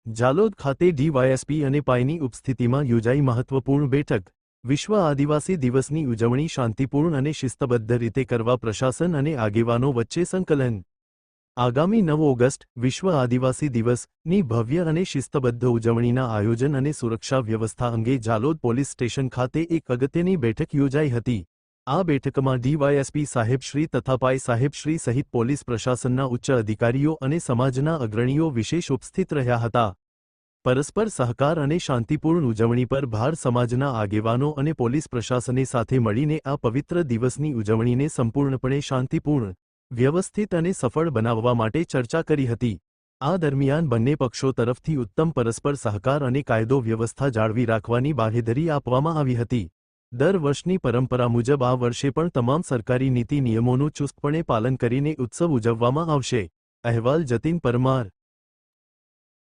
જાલોદ ખાતે ડીવાયએસપી અને પાયની ઉપસ્થિતિમાં યોજાઈ મહત્વપૂર્ણ બેઠક। વિશ્વ આદિવાસી દિવસની ઉજવણી શાંતિપૂર્ણ અને શિસ્તબદ્ધ રીતે કરવા પ્રશાસન અને આગેવાનો વચ્ચે સંકલન। આગામી 9 ઓગસ્ટ વિશ્વ આદિવાસી દિવસની ભવ્ય અને શિસ્તબદ્ધ ઉજવણીના આયોજન અને સુરક્ષા વ્યવસ્થા અંગે જાલોદ પોલીસ સ્ટેશન ખાતે એક અગત્યની બેઠક યોજાઈ હતી। આ બેઠકમાં ડીવાયએસપી સાહેબશ્રી તથા પાય સાહેબશ્રી સહિત પોલીસ પ્રશાસનના ઉચ્ચ અધિકારીઓ અને સમાજના અગ્રણીઓ વિશેષ ઉપસ્થિત રહ્યા હતા। પરસ્પર સહકાર અને શાંતિપૂર્ણ ઉજવણી પર ભાર સમાજના આગેવાનો અને પોલીસ પ્રશાસને સાથે મળીને આ પવિત્ર દિવસની ઉજવણીને સંપૂર્ણપણે શાંતિપૂર્ણ, વ્યવસ્થિત અને સફળ બનાવવા માટે ચર્ચા કરી હતી। આ દરમિયાન બંને પક્ષો તરફથી ઉત્તમ પરસ્પર સહકાર અને કાયદો વ્યવસ્થા જાળવી રાખવાની બાંહેધરી આપવામાં આવી હતી। દર વર્ષની પરંપરા મુજબ આ વર્ષે પણ તમામ સરકારી નીતિ નિયમોનું ચુસ્તપણે પાલન કરીને ઉત્સવ ઉજવવામાં આવશે। અહેવાલ જતીન પરમાર।